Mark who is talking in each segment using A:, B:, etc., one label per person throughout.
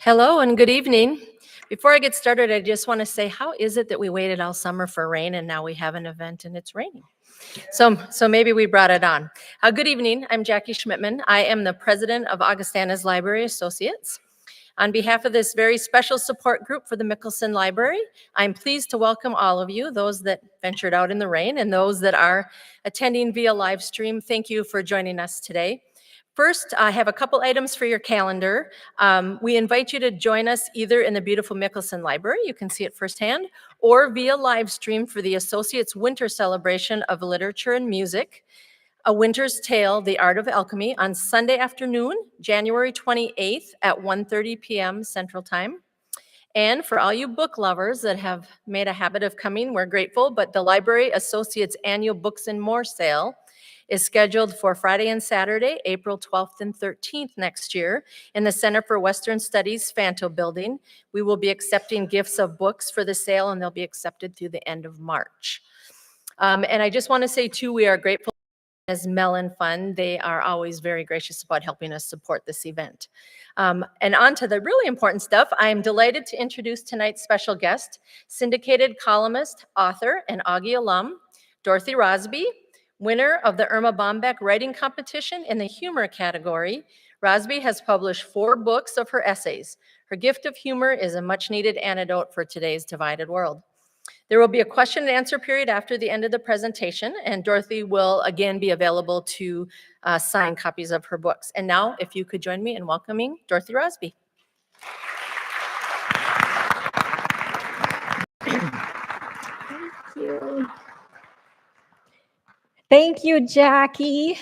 A: Hello and good evening. Before I get started, I just want to say, how is it that we waited all summer for rain and now we have an event and it's raining? So maybe we brought it on. Good evening. I'm Jackie Schmidtman. I am the president of Augustana's Library Associates. On behalf of this very special support group for the Mickelson Library, I'm pleased to welcome all of you, those that ventured out in the rain and those that are attending via live stream. Thank you for joining us today. First, I have a couple items for your calendar. We invite you to join us either in the beautiful Mickelson Library, you can see it firsthand, or via live stream for the Associates Winter Celebration of Literature and Music, A Winter's Tale, The Art of Alchemy, on Sunday afternoon, January 28th at 1:30 p.m. Central Time. And for all you book lovers that have made a habit of coming, we're grateful, but the Library Associates Annual Books and More sale is scheduled for Friday and Saturday, April 12th and 13th next year in the Center for Western Studies Fanto Building. We will be accepting gifts of books for the sale, and they'll be accepted through the end of March. And I just want to say, too, we are grateful as Mellon Fund. They are always very gracious about helping us support this event. And on to the really important stuff. I am delighted to introduce tonight's special guest, syndicated columnist, author, and Augie alum, Dorothy Rosby, winner of the Irma Bombeck Writing Competition in the humor category. Rosby has published 4 books of her essays. Her gift of humor is a much-needed antidote for today's divided world. There will be a question and answer period after the end of the presentation, and Dorothy will again be available to sign copies of her books. And now, if you could join me in welcoming Dorothy Rosby.
B: Thank you. Thank you, Jackie.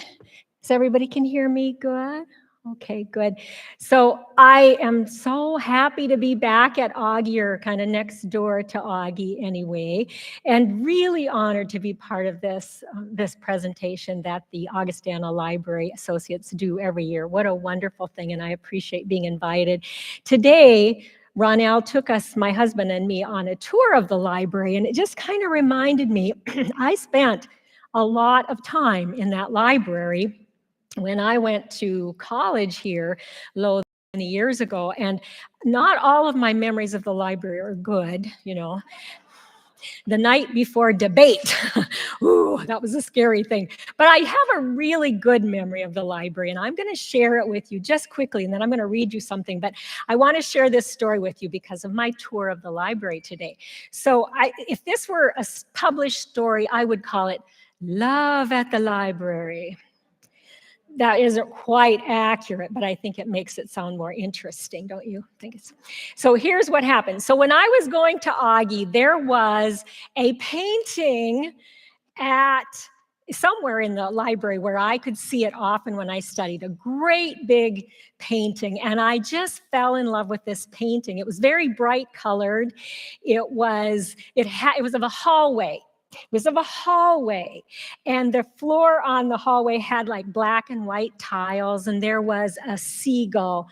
B: So everybody can hear me good? Okay, good. So I am so happy to be back at Augie, or kind of next door to Augie anyway, and really honored to be part of this, this presentation that the Augustana Library Associates do every year. What a wonderful thing, and I appreciate being invited. Today, Ronell took us, my husband and me, on a tour of the library, and it just kind of reminded me, I spent a lot of time in that library when I went to college here, many years ago, and not all of my memories of the library are good, you know. The night before debate, ooh, that was a scary thing. But I have a really good memory of the library, and I'm going to share it with you just quickly, and then I'm going to read you something. But I want to share this story with you because of my tour of the library today. So if this were a published story, I would call it Love at the Library. That isn't quite accurate, but I think it makes it sound more interesting, don't you think? So here's what happened. So when I was going to Augie, there was a painting at somewhere in the library where I could see it often when I studied, a great big painting, and I just fell in love with this painting. It was very bright colored. It was of a hallway. It was of a hallway, and the floor on the hallway had like black and white tiles, and there was a seagull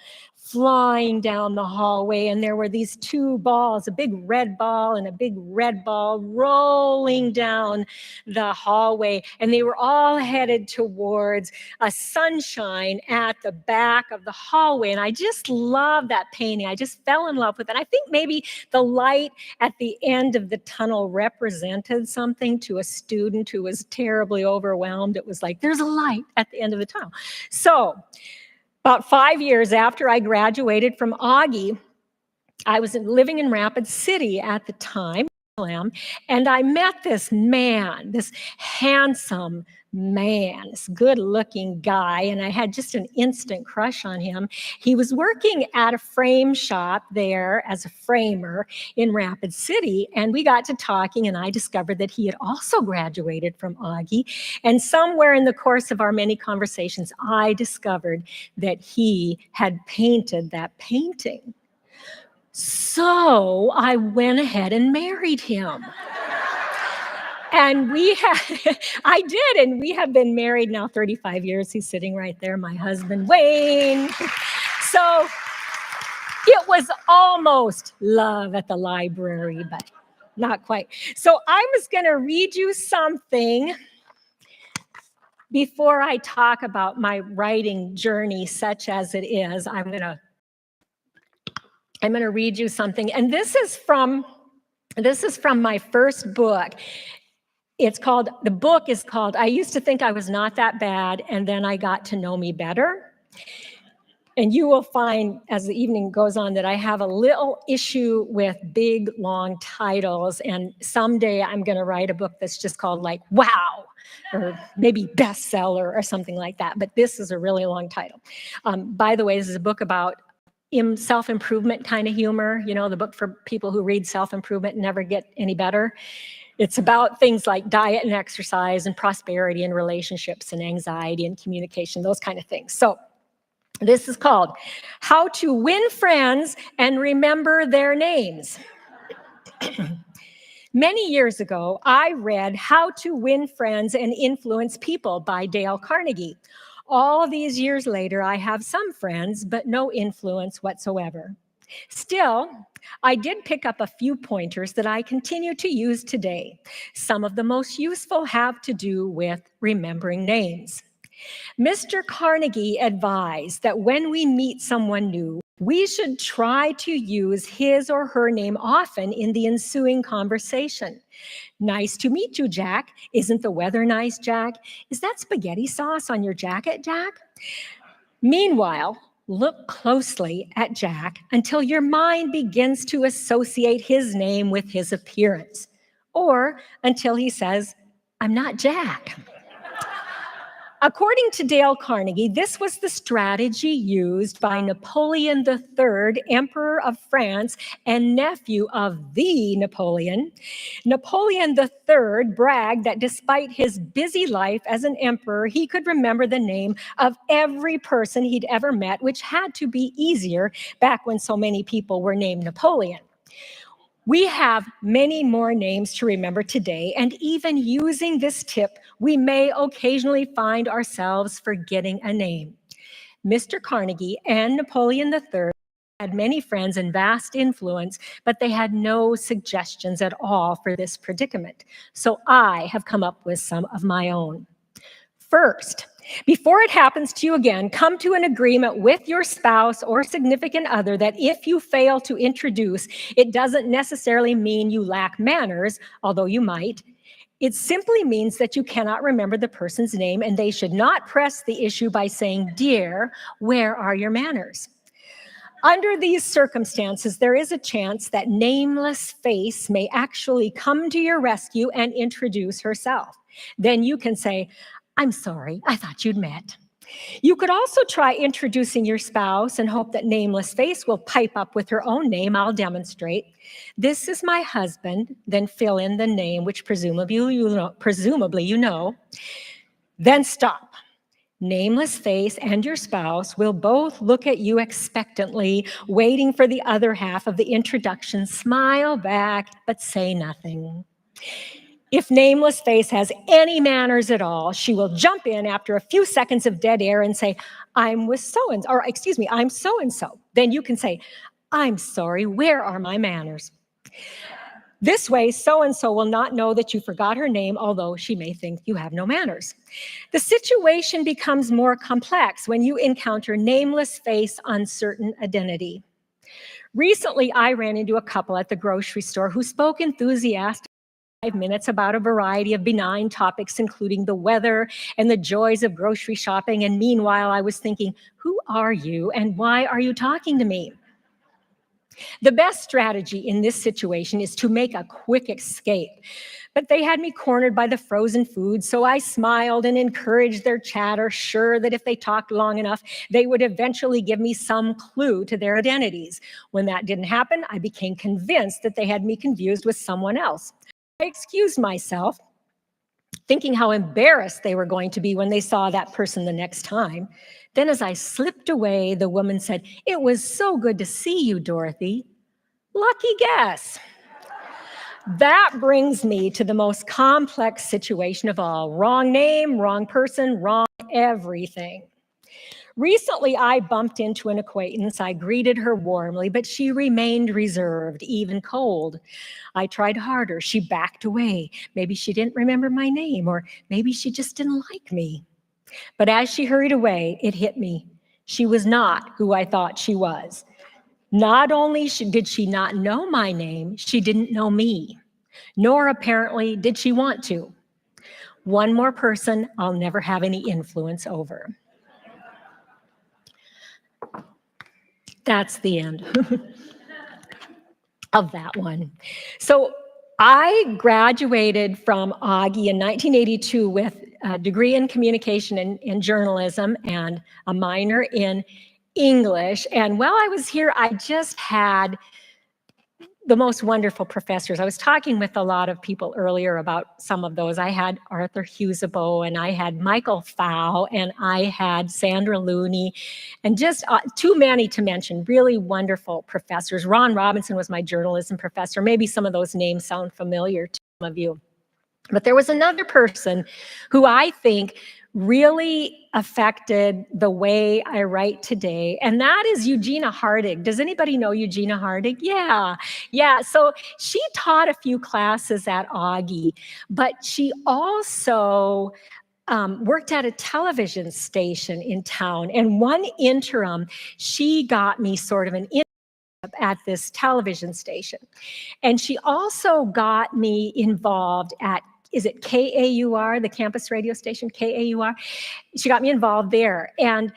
B: flying down the hallway, and there were these two balls, a big red ball and a big red ball, rolling down the hallway, and they were all headed towards a sunshine at the back of the hallway. And I just love that painting. I just fell in love with it. I think maybe the light at the end of the tunnel represented something to a student who was terribly overwhelmed. It was like, there's a light at the end of the tunnel. So about 5 years after I graduated from Augie, I was living in Rapid City at the time, and I met this man, this handsome man, this good-looking guy, and I had just an instant crush on him. He was working at a frame shop there as a framer in Rapid City, and we got to talking, and I discovered that he had also graduated from Augie, and somewhere in the course of our many conversations, I discovered that he had painted that painting. So I went ahead and married him. And I did, and we have been married now 35 years. He's sitting right there, my husband, Wayne. So it was almost love at the library, but not quite. So I was going to read you something before I talk about my writing journey, such as it is. I'm going to read you something, and this is from my first book. The book is called, I Used to Think I Was Not That Bad, and Then I Got to Know Me Better. And you will find as the evening goes on that I have a little issue with big, long titles, and someday I'm going to write a book that's just called like, Wow, or maybe bestseller or something like that, but this is a really long title. By the way, this is a book about self-improvement kind of humor, the book for people who read self-improvement and never get any better. It's about things like diet and exercise and prosperity and relationships and anxiety and communication, those kind of things. So this is called How to Win Friends and Remember Their Names. Many years ago, I read How to Win Friends and Influence People by Dale Carnegie. All these years later, I have some friends, but no influence whatsoever. Still, I did pick up a few pointers that I continue to use today. Some of the most useful have to do with remembering names. Mr. Carnegie advised that when we meet someone new, we should try to use his or her name often in the ensuing conversation. Nice to meet you, Jack. Isn't the weather nice, Jack? Is that spaghetti sauce on your jacket, Jack? Meanwhile, look closely at Jack until your mind begins to associate his name with his appearance, or until he says, I'm not Jack. According to Dale Carnegie, this was the strategy used by Napoleon III, Emperor of France and nephew of the Napoleon. Napoleon III bragged that despite his busy life as an emperor, he could remember the name of every person he'd ever met, which had to be easier back when so many people were named Napoleon. We have many more names to remember today, and even using this tip, we may occasionally find ourselves forgetting a name. Mr. Carnegie and Napoleon III had many friends and vast influence, but they had no suggestions at all for this predicament. So I have come up with some of my own. First, before it happens to you again, come to an agreement with your spouse or significant other that if you fail to introduce, it doesn't necessarily mean you lack manners, although you might. It simply means that you cannot remember the person's name, and they should not press the issue by saying, "Dear, where are your manners?" Under these circumstances, there is a chance that nameless face may actually come to your rescue and introduce herself. Then you can say, I'm sorry, I thought you'd met. You could also try introducing your spouse and hope that nameless face will pipe up with her own name. I'll demonstrate. This is my husband, then fill in the name, which presumably you know. Then stop. Nameless face and your spouse will both look at you expectantly, waiting for the other half of the introduction. Smile back, but say nothing. If nameless face has any manners at all, she will jump in after a few seconds of dead air and say, I'm so-and-so. Then you can say, I'm sorry, where are my manners? This way, so-and-so will not know that you forgot her name, although she may think you have no manners. The situation becomes more complex when you encounter nameless face, uncertain identity. Recently, I ran into a couple at the grocery store who spoke enthusiastically 5 minutes about a variety of benign topics, including the weather and the joys of grocery shopping. And meanwhile, I was thinking, who are you and why are you talking to me? The best strategy in this situation is to make a quick escape. But they had me cornered by the frozen food, so I smiled and encouraged their chatter, sure that if they talked long enough, they would eventually give me some clue to their identities. When that didn't happen, I became convinced that they had me confused with someone else. I excused myself, thinking how embarrassed they were going to be when they saw that person the next time. Then as I slipped away, the woman said, "It was so good to see you, Dorothy." Lucky guess. That brings me to the most complex situation of all. Wrong name, wrong person, wrong everything. Recently, I bumped into an acquaintance. I greeted her warmly, but she remained reserved, even cold. I tried harder. She backed away. Maybe she didn't remember my name, or maybe she just didn't like me. But as she hurried away, it hit me. She was not who I thought she was. Not only did she not know my name, she didn't know me, nor apparently did she want to. One more person I'll never have any influence over. That's the end of that one. So I graduated from Augie in 1982 with a degree in communication and journalism and a minor in English. And while I was here, I just had the most wonderful professors. I was talking with a lot of people earlier about some of those. I had Arthur Husabo, and I had Michael Fow, and I had Sandra Looney, and just too many to mention, really wonderful professors. Ron Robinson was my journalism professor. Maybe some of those names sound familiar to some of you. But there was another person who I think really affected the way I write today, and that is Eugenia Hardig. Does anybody know Eugenia Hardig? Yeah. So she taught a few classes at Augie, but she also worked at a television station in town. And one interim, she got me sort of an internship at this television station. And she also got me involved at, is it KAUR, the campus radio station, KAUR? She got me involved there. And,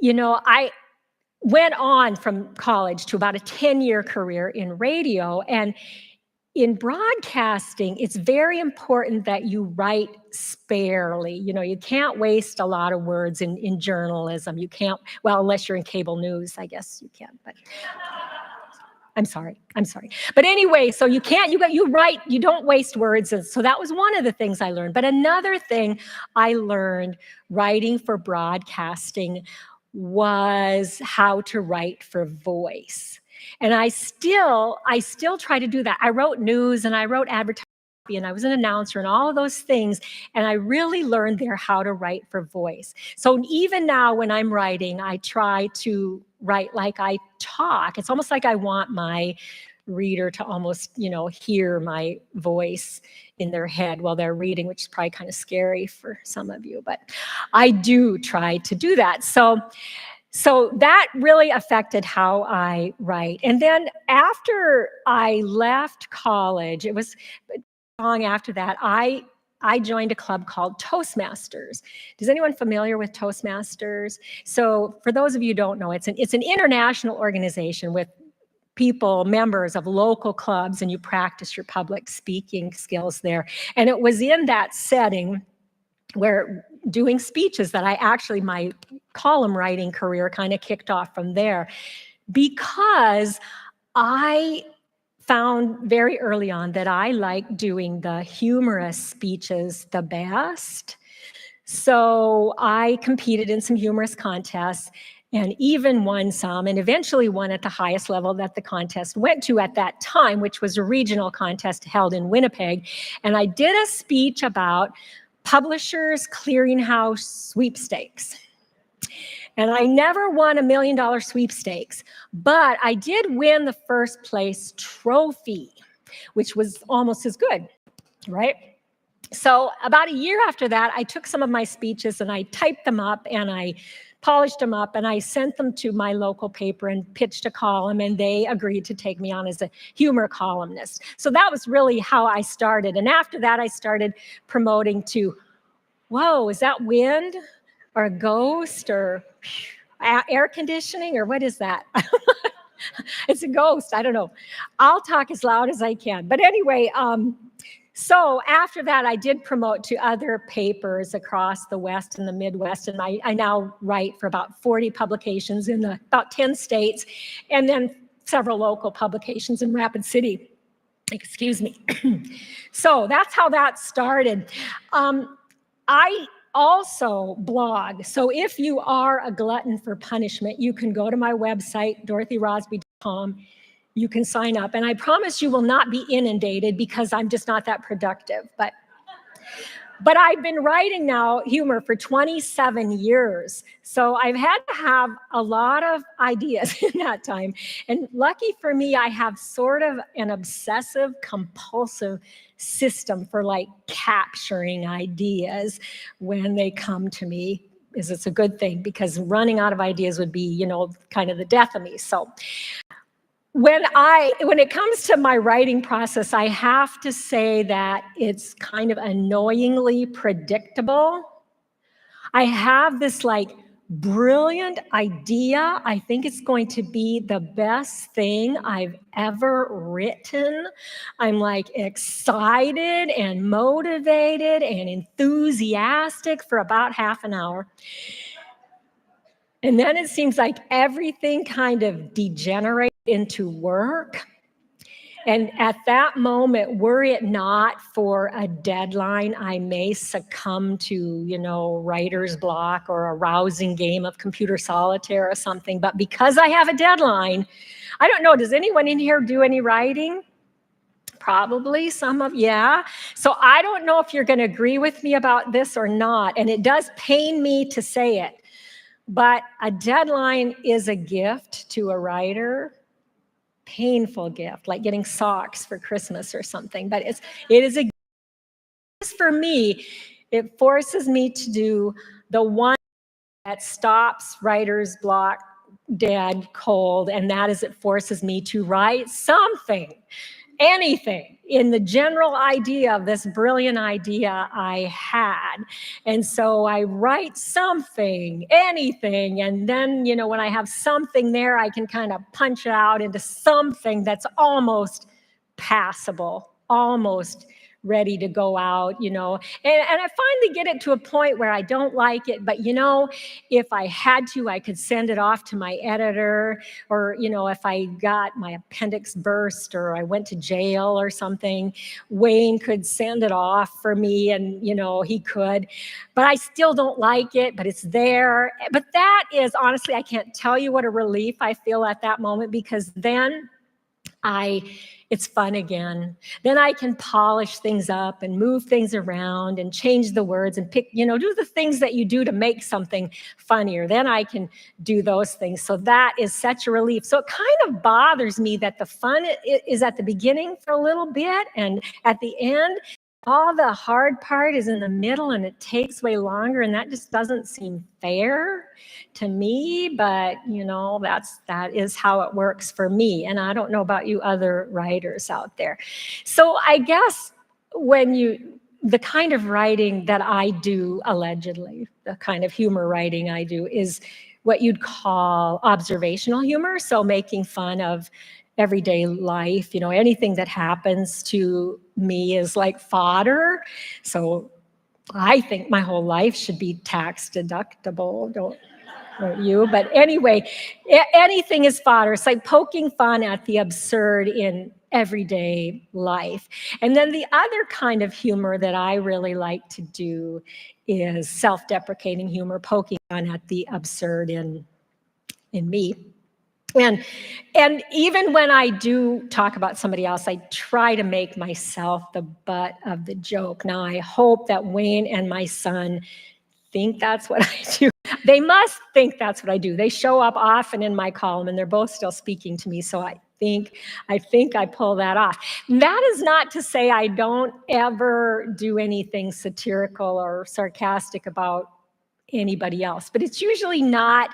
B: you know, I went on from college to about a 10-year career in radio. And in broadcasting, it's very important that you write sparely. You know, you can't waste a lot of words in journalism. You can't, well, unless you're in cable news, I guess you can, but I'm sorry. But anyway, so you can't, you write, you don't waste words. And so that was one of the things I learned. But another thing I learned writing for broadcasting was how to write for voice. And I still try to do that. I wrote news and I wrote advertising and I was an announcer and all of those things. And I really learned there how to write for voice. So even now when I'm writing, I try to write like I talk. It's almost like I want my reader to almost, you know, hear my voice in their head while they're reading, which is probably kind of scary for some of you, but I do try to do that. So that really affected how I write. And then after I left college, it was long after that, I joined a club called Toastmasters. Is anyone familiar with Toastmasters? So for those of you who don't know, it's an international organization with people, members of local clubs, and you practice your public speaking skills there. And it was in that setting where doing speeches that I actually, my column writing career kind of kicked off from there, because I found very early on that I like doing the humorous speeches the best. So I competed in some humorous contests and even won some, and eventually won at the highest level that the contest went to at that time, which was a regional contest held in Winnipeg. And I did a speech about Publishers Clearinghouse sweepstakes. And I never won $1 million sweepstakes, but I did win the first place trophy, which was almost as good, right? So about a year after that, I took some of my speeches and I typed them up and I polished them up and I sent them to my local paper and pitched a column, and they agreed to take me on as a humor columnist. So that was really how I started. And after that, I started promoting to, whoa, is that wind or a ghost or air conditioning or what is that? It's a ghost. I don't know. I'll talk as loud as I can. But anyway, so after that, I did promote to other papers across the West and the Midwest, and I now write for about 40 publications in about 10 states, and then several local publications in Rapid City. Excuse me. So that's how that started. I also blog. So if you are a glutton for punishment, you can go to my website, DorothyRosby.com. You can sign up, and I promise you will not be inundated because I'm just not that productive. But I've been writing now humor for 27 years. So I've had to have a lot of ideas in that time. And lucky for me, I have sort of an obsessive compulsive system for like capturing ideas when they come to me. It's a good thing because running out of ideas would be, kind of the death of me. So when it comes to my writing process, I have to say that it's kind of annoyingly predictable. I have this like brilliant idea. I think it's going to be the best thing I've ever written. I'm like excited and motivated and enthusiastic for about half an hour. And then it seems like everything kind of degenerates into work. And at that moment, were it not for a deadline, I may succumb to, writer's block or a rousing game of computer solitaire or something. But because I have a deadline, I don't know, does anyone in here do any writing? Probably yeah. So I don't know if you're going to agree with me about this or not. And it does pain me to say it. But a deadline is a gift to a writer. Painful gift, like getting socks for Christmas or something. But it is a gift for me. It forces me to do the one that stops writer's block dead cold, and that is it forces me to write something, anything, in the general idea of this brilliant idea I had. And so I write something, anything, and then, when I have something there, I can kind of punch it out into something that's almost passable, almost ready to go out, and I finally get it to a point where I don't like it, but if I had to, I could send it off to my editor, or if I got my appendix burst or I went to jail or something, Wayne could send it off for me, and he could, but I still don't like it, but it's there. But that is, honestly, I can't tell you what a relief I feel at that moment, because then it's fun again. Then I can polish things up and move things around and change the words and pick, do the things that you do to make something funnier. Then I can do those things. So that is such a relief. So it kind of bothers me that the fun is at the beginning for a little bit, and at the end, all the hard part is in the middle, and it takes way longer, and that just doesn't seem fair to me. But that is how it works for me, and I don't know about you other writers out there. So I guess the kind of writing that I do, allegedly, the kind of humor writing I do, is what you'd call observational humor. So making fun of everyday life, anything that happens to me is like fodder. So I think my whole life should be tax deductible, don't you? But anyway, anything is fodder. It's like poking fun at the absurd in everyday life. And then the other kind of humor that I really like to do is self-deprecating humor, poking fun at the absurd in me. And even when I do talk about somebody else, I try to make myself the butt of the joke. Now, I hope that Wayne and my son think that's what I do. They must think that's what I do. They show up often in my column, and they're both still speaking to me, so I think I pull that off. And that is not to say I don't ever do anything satirical or sarcastic about anybody else, but it's usually not.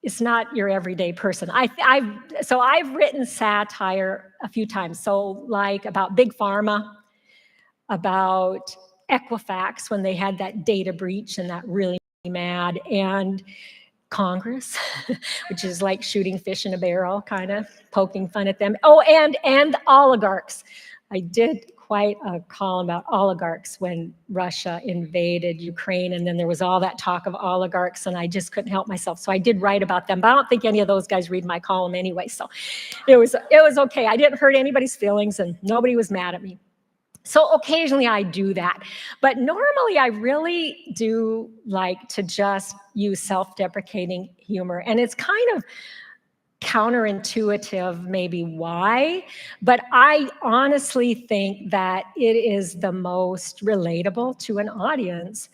B: It's not your everyday person. I've written satire a few times. So like about Big Pharma, about Equifax when they had that data breach and that really made me mad, and Congress, which is like shooting fish in a barrel, kind of poking fun at them. Oh, and oligarchs. I did quite a column about oligarchs when Russia invaded Ukraine, and then there was all that talk of oligarchs, and I just couldn't help myself. So I did write about them, but I don't think any of those guys read my column anyway. So it was okay. I didn't hurt anybody's feelings, and nobody was mad at me. So occasionally I do that, but normally I really do like to just use self-deprecating humor, and it's kind of counterintuitive maybe why, but I honestly think that it is the most relatable to an audience,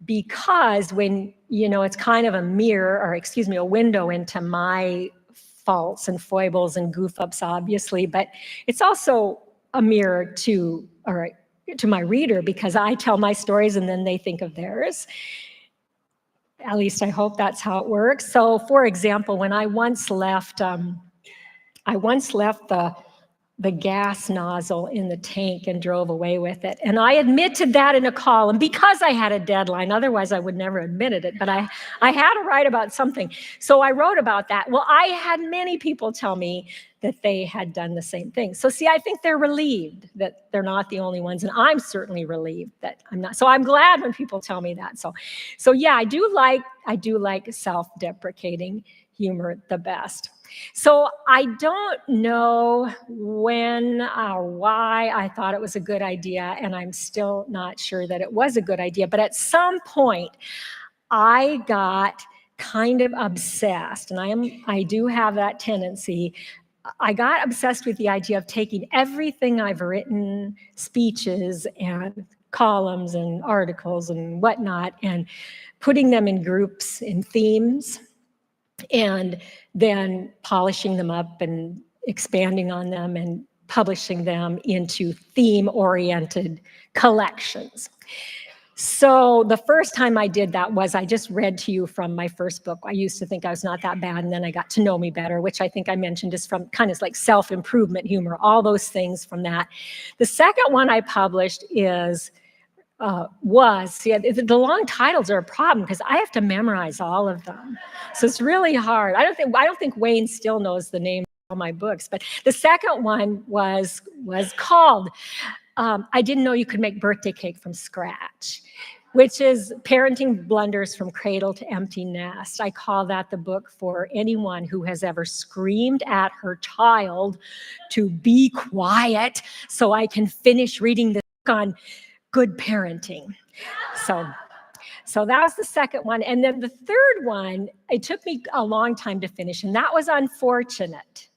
B: because when, it's kind of a mirror, or excuse me, a window into my faults and foibles and goof ups, obviously, but it's also a mirror to my reader, because I tell my stories and then they think of theirs. At least I hope that's how it works. So for example, when I once left the gas nozzle in the tank and drove away with it. And I admitted that in a column because I had a deadline. Otherwise, I would never admitted it. But I had to write about something. So I wrote about that. Well, I had many people tell me that they had done the same thing. So see, I think they're relieved that they're not the only ones. And I'm certainly relieved that I'm not. So I'm glad when people tell me that. So yeah, I do like self-deprecating humor the best. So I don't know when or why I thought it was a good idea, and I'm still not sure that it was a good idea. But at some point, I got kind of obsessed, and I do have that tendency. I got obsessed with the idea of taking everything I've written, speeches and columns and articles and whatnot, and putting them in groups, in themes, and then polishing them up and expanding on them and publishing them into theme-oriented collections. So the first time I did that was I just read to you from my first book. I used to think I was not that bad, and then I got to know me better, which I think I mentioned is from kind of like self-improvement humor, all those things from that. The second one I published the long titles are a problem because I have to memorize all of them. So it's really hard. I don't think Wayne still knows the name of all my books, but the second one was called I Didn't Know You Could Make Birthday Cake from Scratch, which is Parenting Blunders from Cradle to Empty Nest. I call that the book for anyone who has ever screamed at her child to be quiet so I can finish reading this book on good parenting. So that was the second one. And then the third one, it took me a long time to finish, and that was unfortunate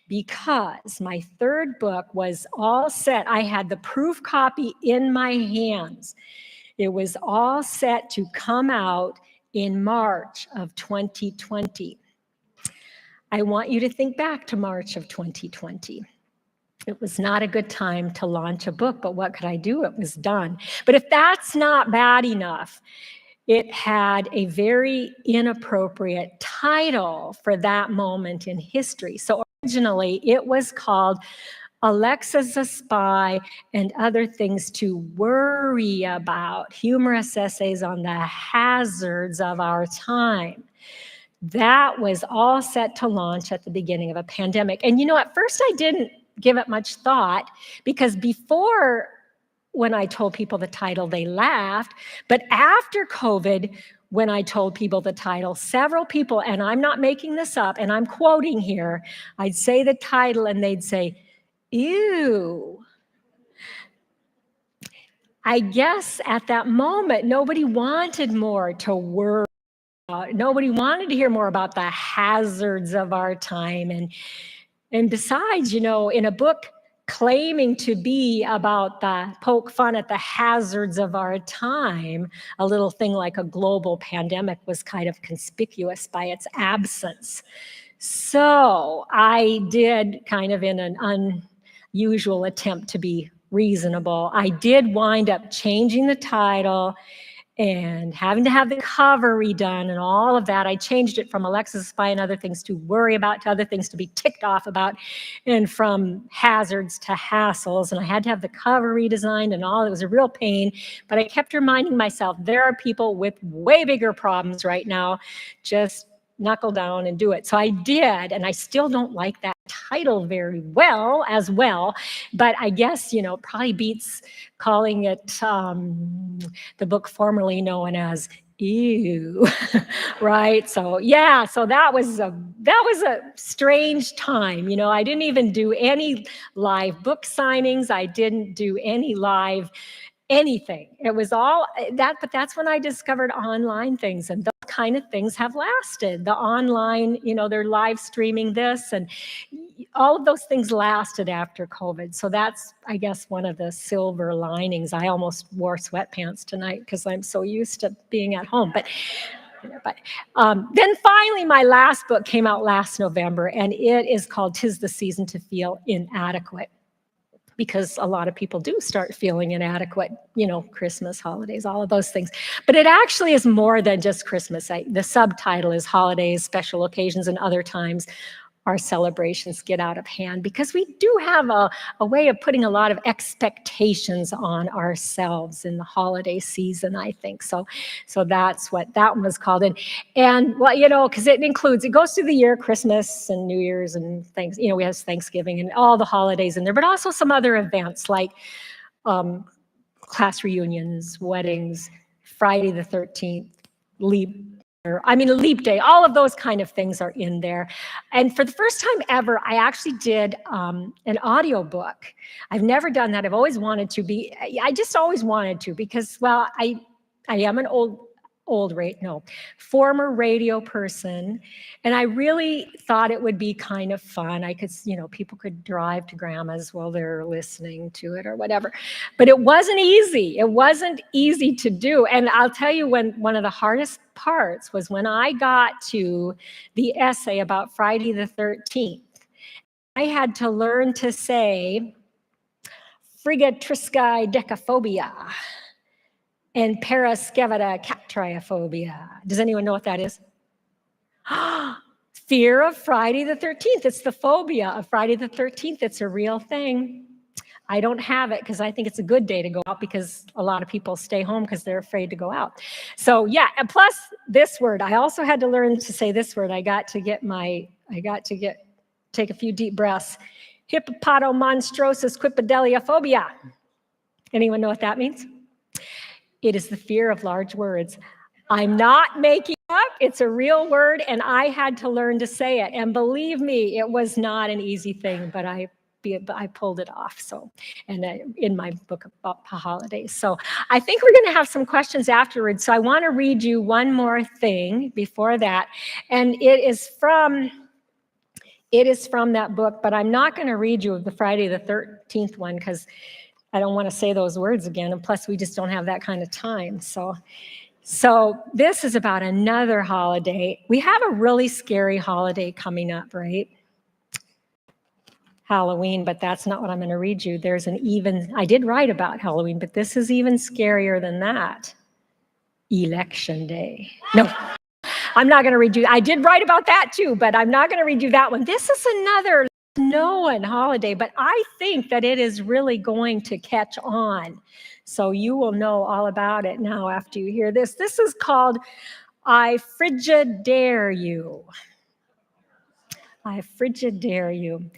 B: because my third book was all set. I had the proof copy in my hands. It was all set to come out in March of 2020. I want you to think back to March of 2020. It was not a good time to launch a book, but what could I do? It was done. But if that's not bad enough, it had a very inappropriate title for that moment in history. So originally, it was called Alexa's a Spy and Other Things to Worry About, Humorous Essays on the Hazards of Our Time. That was all set to launch at the beginning of a pandemic. And at first I didn't give it much thought, because before, when I told people the title, they laughed. But after COVID, when I told people the title, several people, and I'm not making this up, and I'm quoting here, I'd say the title and they'd say, ew. I guess at that moment, nobody wanted more to worry about. Nobody wanted to hear more about the hazards of our time. And besides, in a book claiming to be about the poke fun at the hazards of our time, a little thing like a global pandemic was kind of conspicuous by its absence. So I did, kind of in an unusual attempt to be reasonable, I did wind up changing the title and having to have the cover redone and all of that. I changed it from Alexis Spy and other things to worry about to other things to be ticked off about, and from hazards to hassles. And I had to have the cover redesigned and all. It was a real pain, but I kept reminding myself there are people with way bigger problems right now. Just knuckle down and do it. So I did, and I still don't like that title very well as well, but I guess, you know, probably beats calling it the book formerly known as Ew, right? So yeah, so that was a strange time. You know, I didn't even do any live book signings. I didn't do any live anything. It was all that, but that's when I discovered online things, and those kind of things have lasted. The online, you know, they're live streaming this, and all of those things lasted after COVID. So that's, I guess, one of the silver linings. I almost wore sweatpants tonight because I'm so used to being at home. But then finally, my last book came out last November, and it is called "'Tis the Season to Feel Inadequate," because a lot of people do start feeling inadequate, you know, Christmas, holidays, all of those things. But it actually is more than just Christmas. The subtitle is Holidays, Special Occasions, and Other Times Our Celebrations Get Out of Hand, because we do have a way of putting a lot of expectations on ourselves in the holiday season, I think. So that's what that one was called. And well, you know, because it goes through the year, Christmas and New Year's and things, you know, we have Thanksgiving and all the holidays in there, but also some other events like class reunions, weddings, Friday the 13th, leap day, all of those kind of things are in there. And for the first time ever, I actually did an audio book. I've never done that. I've always wanted to be, I just always wanted to, because, well, I am an former radio person. And I really thought it would be kind of fun. I could, you know, people could drive to grandma's while they're listening to it or whatever. But it wasn't easy. It wasn't easy to do. And I'll tell you, when one of the hardest parts was when I got to the essay about Friday the 13th. I had to learn to say frigatriscae decaphobia and paraskevada captriophobia. Does anyone know what that is? Fear of Friday the 13th. It's the phobia of Friday the 13th. It's a real thing. I don't have it because I think it's a good day to go out, because a lot of people stay home because they're afraid to go out. So yeah, and plus this word, I also had to learn to say this word. Take a few deep breaths. Hippopotomonstrosis quipedaliophobia. Anyone know what that means? It is the fear of large words. I'm not making up. It's a real word, and I had to learn to say it. And believe me, it was not an easy thing, but I pulled it off. So, and in my book about holidays. So I think we're going to have some questions afterwards. So I want to read you one more thing before that. And it is from that book, but I'm not going to read you the Friday the 13th one, because I don't want to say those words again. And plus, we just don't have that kind of time. So this is about another holiday. We have a really scary holiday coming up, right? Halloween, but that's not what I'm going to read you. I did write about Halloween, but this is even scarier than that. Election Day. No, I'm not going to read you. I did write about that too, but I'm not going to read you that one. This is another known holiday, but I think that it is really going to catch on. So you will know all about it now after you hear this. This is called I Frigidare You. I Frigidare You.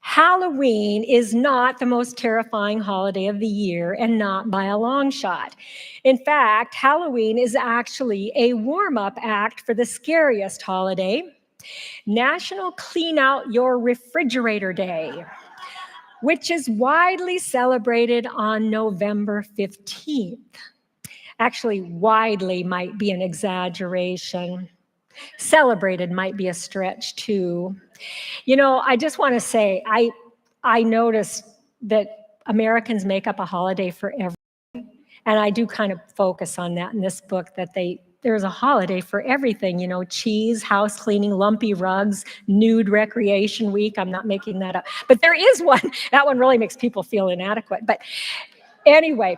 B: Halloween is not the most terrifying holiday of the year, and not by a long shot. In fact, Halloween is actually a warm-up act for the scariest holiday, National Clean Out Your Refrigerator Day, which is widely celebrated on November 15th. Actually, widely might be an exaggeration. Celebrated might be a stretch too. You know, I just want to say, I noticed that Americans make up a holiday for everything. And I do kind of focus on that in this book, that there's a holiday for everything, cheese, house cleaning, lumpy rugs, nude recreation week. I'm not making that up, but there is one. That one really makes people feel inadequate. But Anyway,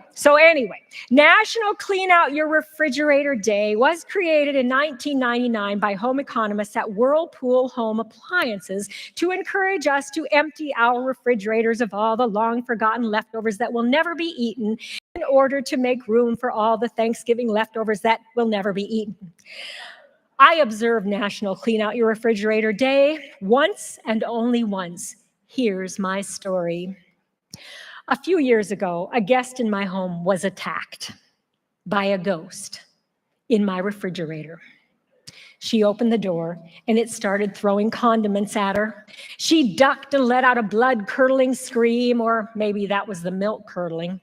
B: National Clean Out Your Refrigerator Day was created in 1999 by home economists at Whirlpool Home Appliances to encourage us to empty our refrigerators of all the long-forgotten leftovers that will never be eaten in order to make room for all the Thanksgiving leftovers that will never be eaten. I observed National Clean Out Your Refrigerator Day once and only once. Here's my story. A few years ago, a guest in my home was attacked by a ghost in my refrigerator. She opened the door and it started throwing condiments at her. She ducked and let out a blood-curdling scream, or maybe that was the milk curdling.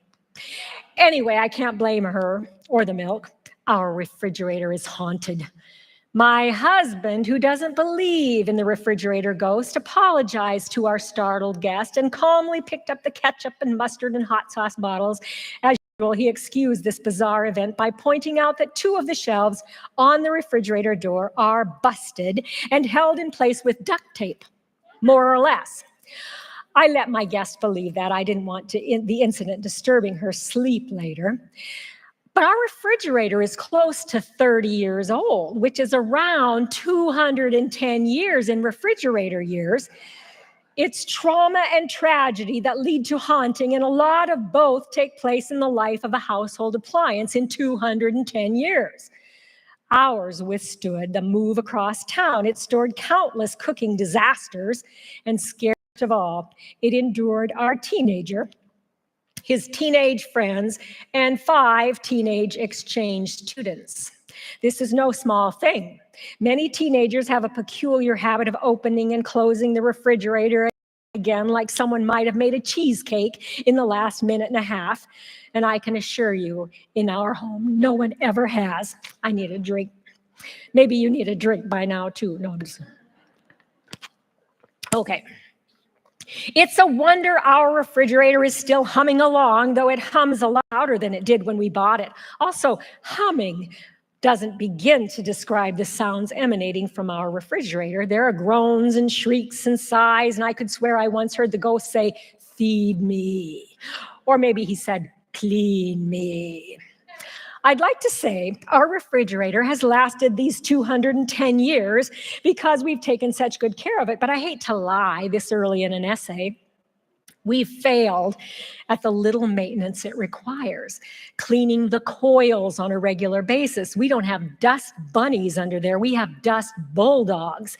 B: Anyway, I can't blame her or the milk. Our refrigerator is haunted. My husband, who doesn't believe in the refrigerator ghost, apologized to our startled guest and calmly picked up the ketchup and mustard and hot sauce bottles. As usual, he excused this bizarre event by pointing out that 2 of the shelves on the refrigerator door are busted and held in place with duct tape, more or less. I let my guest believe that. I didn't want the incident disturbing her sleep later. But our refrigerator is close to 30 years old, which is around 210 years in refrigerator years. It's trauma and tragedy that lead to haunting, and a lot of both take place in the life of a household appliance in 210 years. Ours withstood the move across town. It stored countless cooking disasters, and scarcest of all, it endured our teenager, his teenage friends, and 5 teenage exchange students. This is no small thing. Many teenagers have a peculiar habit of opening and closing the refrigerator again, like someone might have made a cheesecake in the last minute and a half. And I can assure you, in our home, no one ever has. I need a drink. Maybe you need a drink by now, too. No, I'm just... Okay. It's a wonder our refrigerator is still humming along, though it hums a lot louder than it did when we bought it. Also, humming doesn't begin to describe the sounds emanating from our refrigerator. There are groans and shrieks and sighs, and I could swear I once heard the ghost say, "Feed me." Or maybe he said, "Clean me." I'd like to say our refrigerator has lasted these 210 years because we've taken such good care of it, but I hate to lie this early in an essay. We've failed at the little maintenance it requires, cleaning the coils on a regular basis. We don't have dust bunnies under there, we have dust bulldogs.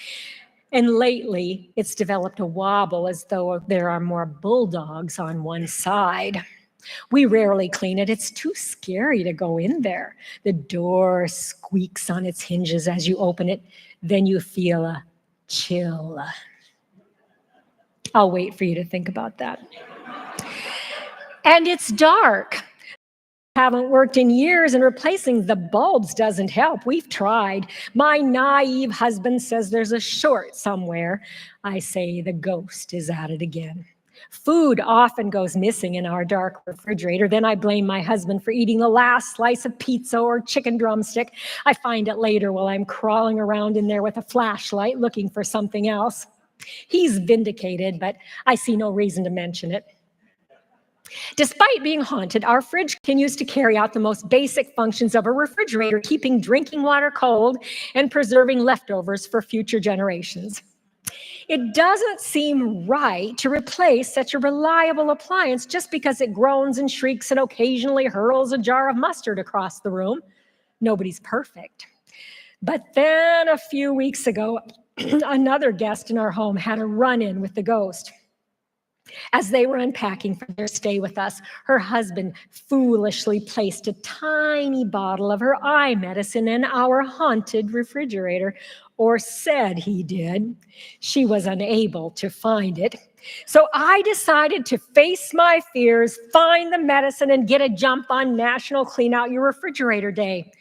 B: And lately, it's developed a wobble as though there are more bulldogs on one side. We rarely clean it. It's too scary to go in there. The door squeaks on its hinges as you open it. Then you feel a chill. I'll wait for you to think about that. And it's dark. Haven't worked in years, and replacing the bulbs doesn't help. We've tried. My naive husband says there's a short somewhere. I say the ghost is at it again. Food often goes missing in our dark refrigerator. Then I blame my husband for eating the last slice of pizza or chicken drumstick. I find it later while I'm crawling around in there with a flashlight looking for something else. He's vindicated, but I see no reason to mention it. Despite being haunted, our fridge continues to carry out the most basic functions of a refrigerator, keeping drinking water cold and preserving leftovers for future generations. It doesn't seem right to replace such a reliable appliance just because it groans and shrieks and occasionally hurls a jar of mustard across the room. Nobody's perfect. But then a few weeks ago, another guest in our home had a run-in with the ghost. As they were unpacking for their stay with us, her husband foolishly placed a tiny bottle of her eye medicine in our haunted refrigerator, or said he did. She was unable to find it. So I decided to face my fears, find the medicine, and get a jump on National Clean Out Your Refrigerator Day.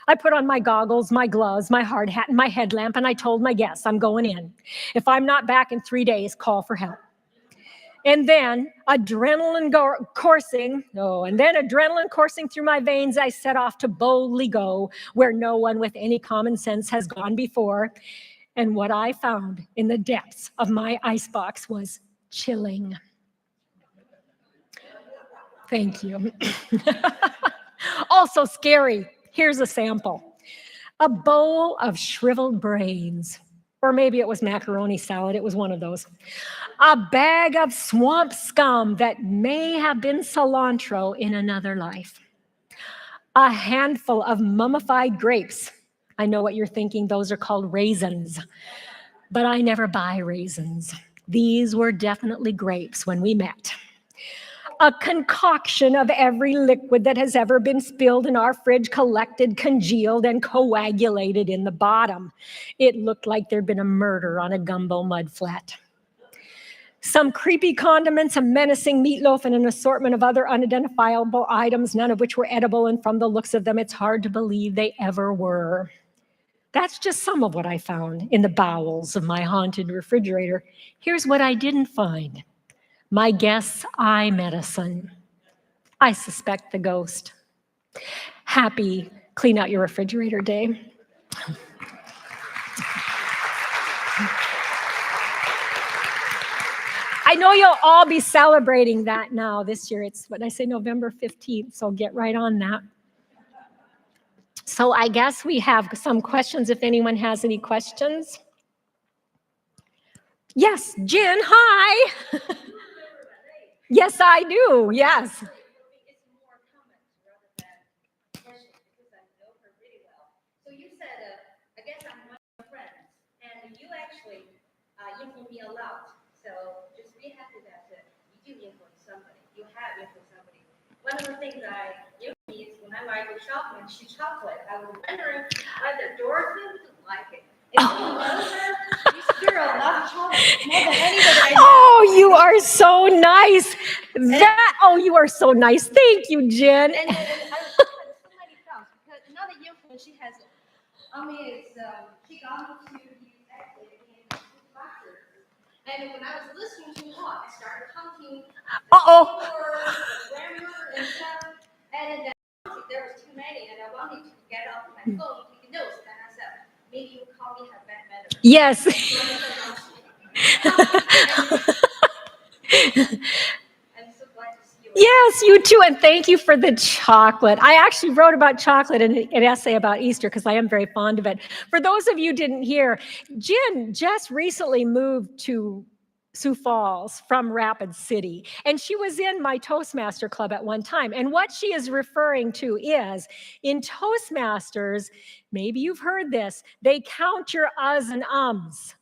B: I put on my goggles, my gloves, my hard hat, and my headlamp, and I told my guests, I'm going in. If I'm not back in 3 days, call for help. And then adrenaline coursing through my veins, I set off to boldly go where no one with any common sense has gone before. And what I found in the depths of my icebox was chilling. Thank you. Also scary. Here's a sample. A bowl of shriveled brains. Or maybe it was macaroni salad. It was one of those. A bag of swamp scum that may have been cilantro in another life. A handful of mummified grapes. I know what you're thinking. Those are called raisins. But I never buy raisins. These were definitely grapes when we met. A concoction of every liquid that has ever been spilled in our fridge, collected, congealed, and coagulated in the bottom. It looked like there'd been a murder on a gumbo mudflat. Some creepy condiments, a menacing meatloaf, and an assortment of other unidentifiable items, none of which were edible, and from the looks of them, it's hard to believe they ever were. That's just some of what I found in the bowels of my haunted refrigerator. Here's what I didn't find. My guess, eye medicine. I suspect the ghost. Happy Clean Out Your Refrigerator Day. I know you'll all be celebrating that now this year. It's what I say, November 15th, so get right on that. So I guess we have some questions if anyone has any questions. Yes, Jen, hi. Yes, I do, yes.
C: So you said, I guess I'm one of your friends, and you actually influence me a lot. So just be happy that you do influence somebody. You have influenced somebody. One of the things I influence is when I like the chocolate, I was wondering whether Dorothy would like it. If you know her, this girl loves chocolate more than anybody I know.
B: Oh, you are so nice. You are so nice. Thank you, Jen.
C: And I was talking to so many friends because another influence she has on me is she got me to use active in boxers. And when I was listening to her, I started hunting grammar and stuff. And there was too many, and I wanted to get off my phone to take notes. And I said, maybe you call me her bad mother.
B: Yes.
C: I'm so glad to see you.
B: Yes, you too, and thank you for the chocolate. I actually wrote about chocolate in an essay about Easter because I am very fond of it. For those of you who didn't hear, Jen just recently moved to Sioux Falls from Rapid City, and she was in my Toastmaster club at one time. And what she is referring to is, in Toastmasters, maybe you've heard this, they count your uhs and ums.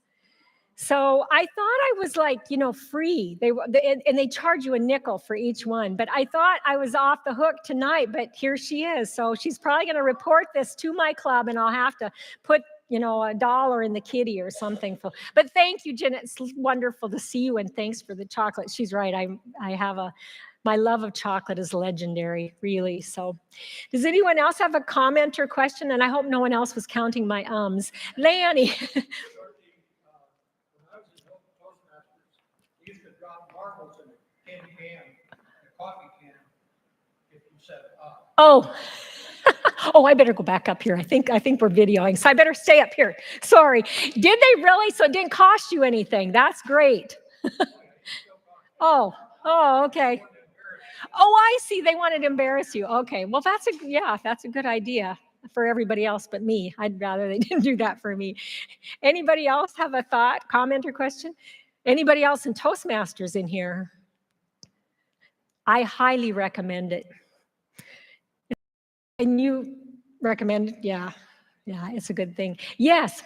B: So I thought I was like, free. And they charge you a nickel for each one. But I thought I was off the hook tonight, but here she is. So she's probably going to report this to my club, and I'll have to put, $1 in the kitty or something. But thank you, Jen. It's wonderful to see you, and thanks for the chocolate. She's right. I have my love of chocolate is legendary, really. So does anyone else have a comment or question? And I hope no one else was counting my ums. Lanny.
D: Marbles in a tin can, a coffee can, if you set it up.
B: Oh, I better go back up here. I think we're videoing, so I better stay up here. Sorry. Did they really? So it didn't cost you anything. That's great. Oh, okay. Oh, I see. They wanted to embarrass you. Okay. Well, that's a good idea for everybody else but me. I'd rather they didn't do that for me. Anybody else have a thought, comment, or question? Anybody else in Toastmasters in here? I highly recommend it. And you recommend it? Yeah, it's a good thing. Yes.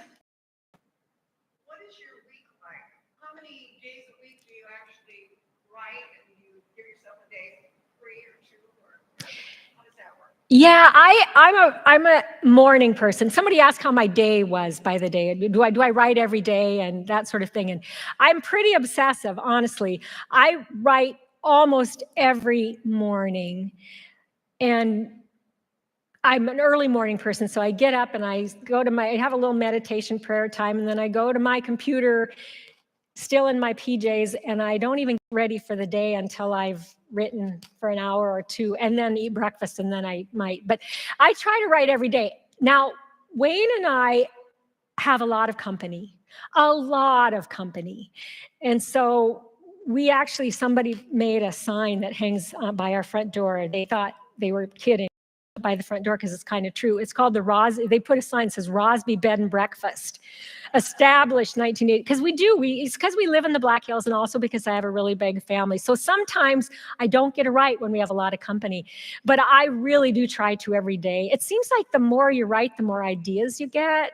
E: What is your week like? How many days a week do you actually write, and you give yourself a day free or two, or how does that work?
B: Yeah, I'm a morning person. Somebody asked how my day was by the day. Do I write every day and that sort of thing? And I'm pretty obsessive, honestly. I write almost every morning, and I'm an early morning person, so I get up and I have a little meditation prayer time, and then I go to my computer still in my PJs, and I don't even get ready for the day until I've written for an hour or two, and then eat breakfast, and then I might. But I try to write every day. Now, Wayne and I have a lot of company. And so we actually, somebody made a sign that hangs by our front door. They thought they were kidding by the front door because it's kind of true. It's called the Rosby. They put a sign that says Rosby Bed and Breakfast, established 1980. Because it's because we live in the Black Hills, and also because I have a really big family. So sometimes I don't get it right when we have a lot of company, but I really do try to every day. It seems like the more you write, the more ideas you get.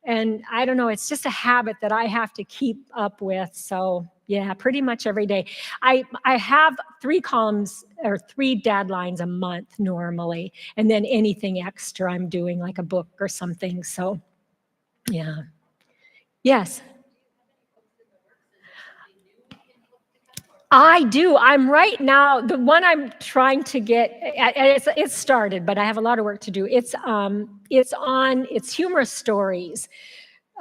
B: And I don't know, it's just a habit that I have to keep up with. So yeah, pretty much every day. I have 3 columns or 3 deadlines a month normally. And then anything extra I'm doing, like a book or something. So yeah. Yes. I do. I'm right now, the one I'm trying to get, it's started, but I have a lot of work to do. It's humorous stories,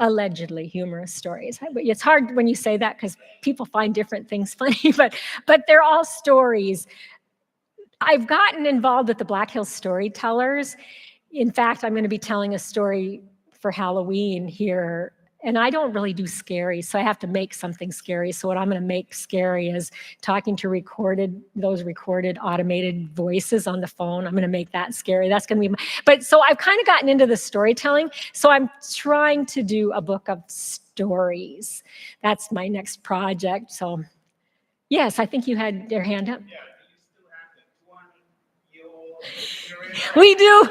B: allegedly humorous stories. It's hard when you say that because people find different things funny, but they're all stories. I've gotten involved with the Black Hills Storytellers. In fact, I'm going to be telling a story for Halloween here. And I don't really do scary, so I have to make something scary. So what I'm going to make scary is talking to those recorded automated voices on the phone. I'm going to make that scary. That's going to be, but so I've kind of gotten into the storytelling. So I'm trying to do a book of stories. That's my next project. So yes, I think you had your hand up.
D: Yeah, you still have the 200-year-old.
B: We do.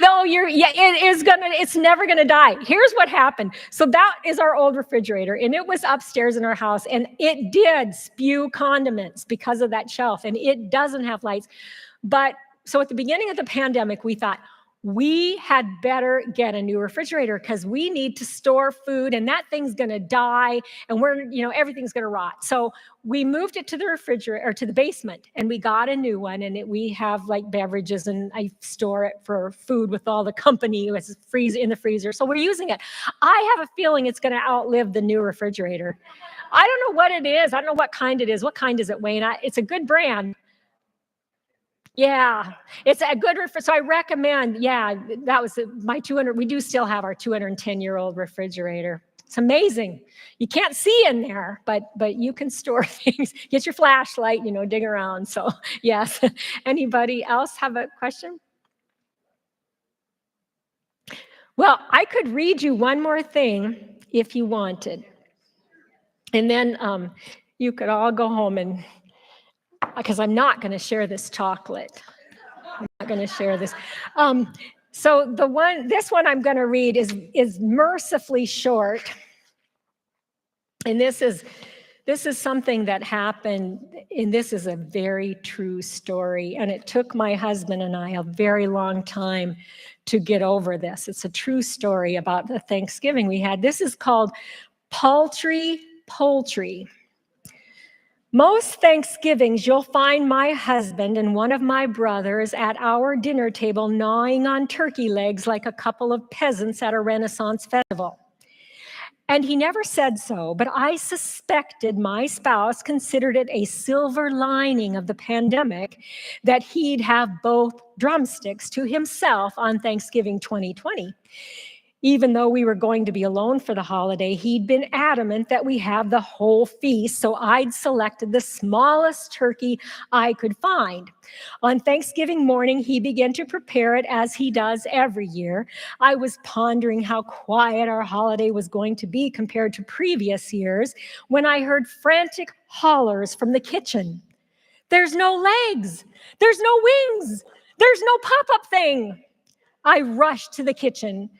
B: No, it's never gonna die. Here's what happened. So that is our old refrigerator, and it was upstairs in our house, and it did spew condiments because of that shelf, and it doesn't have lights. But so at the beginning of the pandemic, we thought we had better get a new refrigerator because we need to store food, and that thing's gonna die, and everything's gonna rot. So we moved it to the refrigerator, or to the basement, and we got a new one, and we have like beverages, and I store it for food with all the company. It's in the freezer, so we're using it. I have a feeling it's gonna outlive the new refrigerator. I don't know what it is. I don't know what kind it is. What kind is it, Wayne? It's a good brand. Yeah, it's a good so I recommend, that was my 200, we do still have our 210-year-old refrigerator. It's amazing. You can't see in there, but you can store things. Get your flashlight, dig around. So yes. Anybody else have a question? Well, I could read you one more thing if you wanted. And then you could all go home because I'm not going to share this chocolate. I'm not going to share this. So this one I'm going to read is mercifully short. And this is something that happened, and this is a very true story. And it took my husband and I a very long time to get over this. It's a true story about the Thanksgiving we had. This is called Paltry Poultry. Most Thanksgivings, you'll find my husband and one of my brothers at our dinner table gnawing on turkey legs like a couple of peasants at a Renaissance festival. And he never said so, but I suspected my spouse considered it a silver lining of the pandemic that he'd have both drumsticks to himself on Thanksgiving 2020. Even though we were going to be alone for the holiday, he'd been adamant that we have the whole feast, so I'd selected the smallest turkey I could find. On Thanksgiving morning, he began to prepare it as he does every year. I was pondering how quiet our holiday was going to be compared to previous years when I heard frantic hollers from the kitchen. There's no legs, there's no wings, there's no pop-up thing. I rushed to the kitchen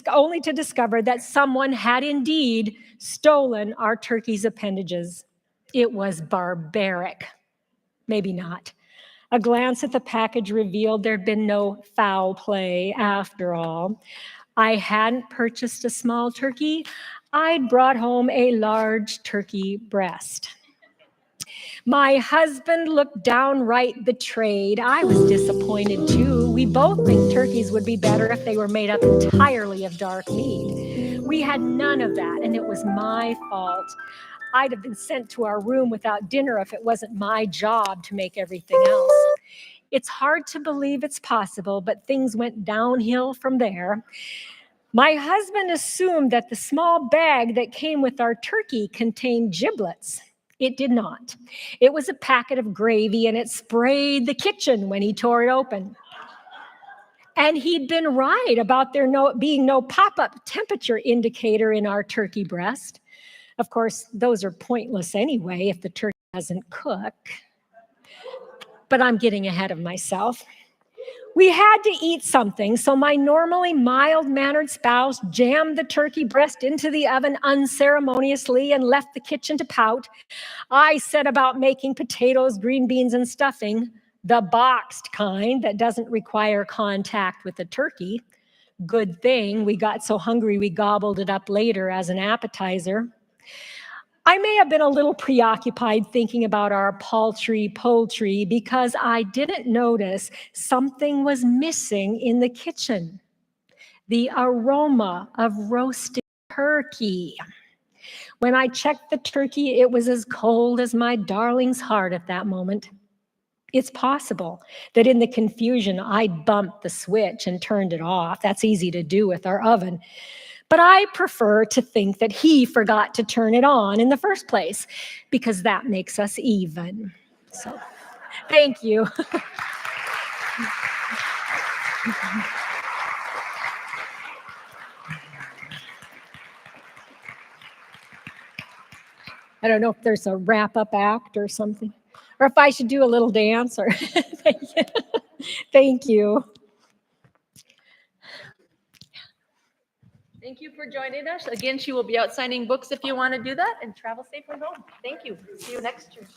B: only to discover that someone had indeed stolen our turkey's appendages. It was barbaric. Maybe not. A glance at the package revealed there'd been no foul play after all. I hadn't purchased a small turkey. I'd brought home a large turkey breast. My husband looked downright betrayed. I was disappointed too. We both think turkeys would be better if they were made up entirely of dark meat. We had none of that, and it was my fault. I'd have been sent to our room without dinner if it wasn't my job to make everything else. It's hard to believe it's possible, but things went downhill from there. My husband assumed that the small bag that came with our turkey contained giblets. It did not. It was a packet of gravy, and it sprayed the kitchen when he tore it open. And he'd been right about there being no pop-up temperature indicator in our turkey breast. Of course, those are pointless anyway if the turkey doesn't cook. But I'm getting ahead of myself. We had to eat something, so my normally mild-mannered spouse jammed the turkey breast into the oven unceremoniously and left the kitchen to pout. I set about making potatoes, green beans, and stuffing, the boxed kind that doesn't require contact with the turkey. Good thing we got so hungry we gobbled it up later as an appetizer. I may have been a little preoccupied thinking about our paltry poultry because I didn't notice something was missing in the kitchen. The aroma of roasted turkey. When I checked the turkey, it was as cold as my darling's heart at that moment. It's possible that in the confusion, I bumped the switch and turned it off. That's easy to do with our oven. But I prefer to think that he forgot to turn it on in the first place, because that makes us even. So, thank you. I don't know if there's a wrap-up act or something, or if I should do a little dance, or thank you. Thank you.
A: Thank you for joining us. Again, she will be out signing books if you want to do that, and travel safely home. Thank you. See you next year.